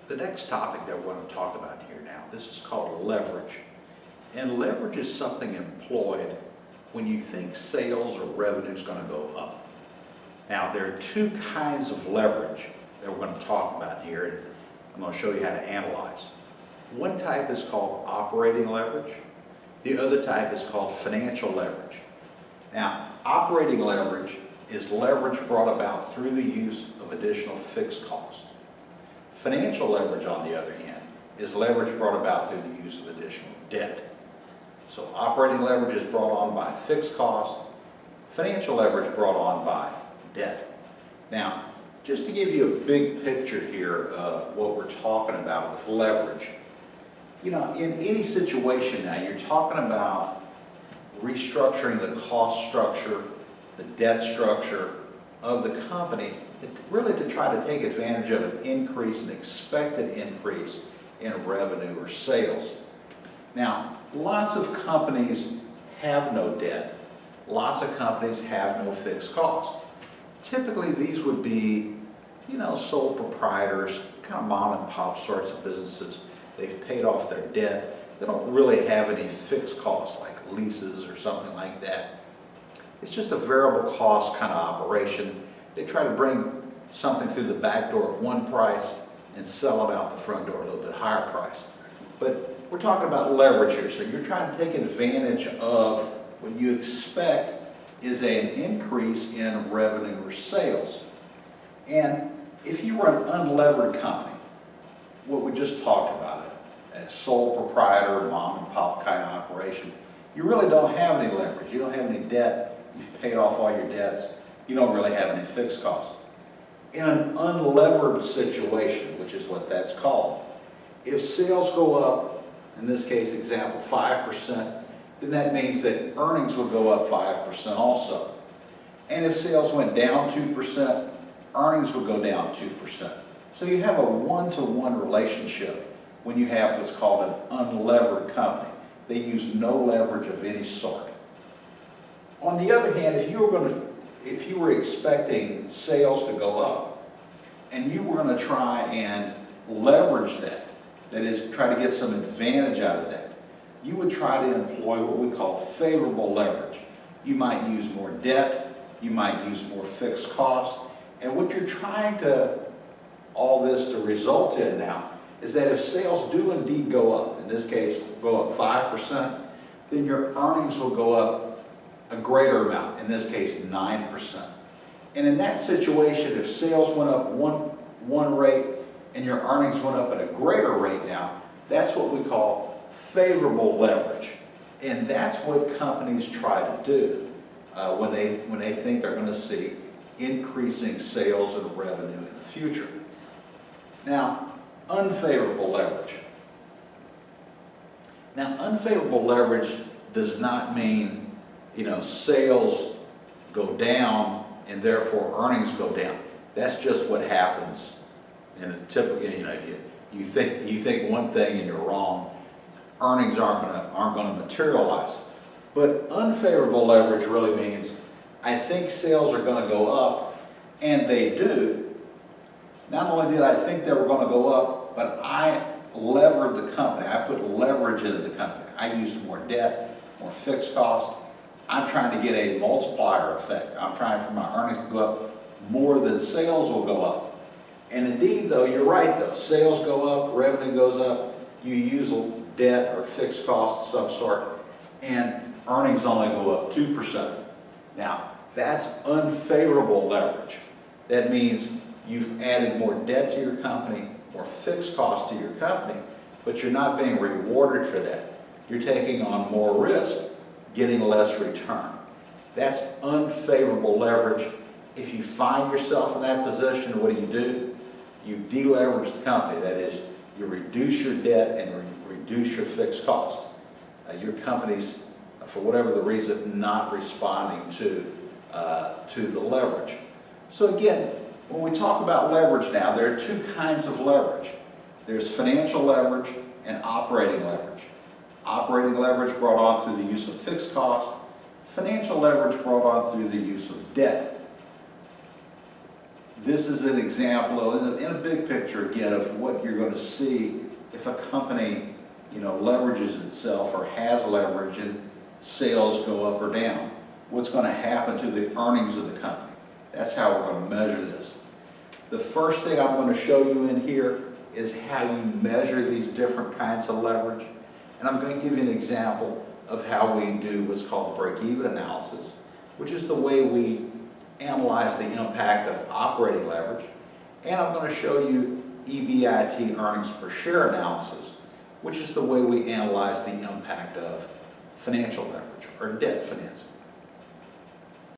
The next topic that we're going to talk about here now, this is called leverage. And leverage is something employed when you think sales or revenue is going to go up. Now, there are two kinds of leverage that we're going to talk about here, and I'm going to show you how to analyze. One type is called operating leverage. The other type is called financial leverage. Now, operating leverage is leverage brought about through the use of additional fixed costs. Financial leverage, on the other hand, is leverage brought about through the use of additional debt. So operating leverage is brought on by fixed cost, financial leverage brought on by debt. Now, just to give you a big picture here of what we're talking about with leverage, you know, in any situation now, you're talking about restructuring the cost structure, the debt structure of the company, really to try to take advantage of an increase, an expected increase in revenue or sales. Now, lots of companies have no debt. Lots of companies have no fixed cost. Typically, these would be, you know, sole proprietors, kind of mom and pop sorts of businesses. They've paid off their debt. They don't really have any fixed costs like leases or something like that. It's just a variable cost kind of operation. They try to bring something through the back door at one price and sell it out the front door at a little bit higher price. But we're talking about leverage here. So you're trying to take advantage of what you expect is an increase in revenue or sales. And if you were an unlevered company, what we just talked about, a sole proprietor, mom and pop kind of operation, you really don't have any leverage. You don't have any debt. You've paid off all your debts. You don't really have any fixed costs. In an unlevered situation, which is what that's called, if sales go up, in this case example 5%, then that means that earnings will go up 5% also. And if sales went down 2%, earnings would go down 2%. So you have a one-to-one relationship when you have what's called an unlevered company. They use no leverage of any sort. On the other hand, if you were expecting sales to go up and you were going to try and leverage that is try to get some advantage out of that, you would try to employ what we call favorable leverage. You might use more debt, you might use more fixed costs, and what you're trying to, all this to result in now, is that if sales do indeed go up, in this case go up 5%, then your earnings will go up a greater amount, in this case 9%. And in that situation, if sales went up one rate and your earnings went up at a greater rate now, that's what we call favorable leverage. And that's what companies try to do when they think they're going to see increasing sales and revenue in the future. Now, unfavorable leverage. Now, unfavorable leverage does not mean, you know, sales go down and therefore earnings go down. That's just what happens in a typical, you know, you think one thing and you're wrong. Earnings aren't going to materialize. But unfavorable leverage really means I think sales are going to go up, and they do. Not only did I think they were going to go up, but I levered the company. I put leverage into the company. I used more debt, more fixed costs. I'm trying to get a multiplier effect. I'm trying for my earnings to go up more than sales will go up. And indeed, though, you're right, though. Sales go up, revenue goes up, you use debt or fixed costs of some sort, and earnings only go up 2%. Now, that's unfavorable leverage. That means you've added more debt to your company, more fixed costs to your company, but you're not being rewarded for that. You're taking on more risk, getting less return. That's unfavorable leverage. If you find yourself in that position, what do? You deleverage the company. That is, you reduce your debt and reduce your fixed cost. Your company's, for whatever the reason, not responding to the leverage. So again, when we talk about leverage now, there are two kinds of leverage. There's financial leverage and operating leverage. Operating leverage brought on through the use of fixed cost. Financial leverage brought on through the use of debt. This is an example of, in a big picture again, of what you're going to see if a company, leverages itself or has leverage and sales go up or down. What's going to happen to the earnings of the company? That's how we're going to measure this. The first thing I'm going to show you in here is how you measure these different kinds of leverage. And I'm going to give you an example of how we do what's called break-even analysis, which is the way we analyze the impact of operating leverage. And I'm going to show you EBIT, earnings per share analysis, which is the way we analyze the impact of financial leverage or debt financing.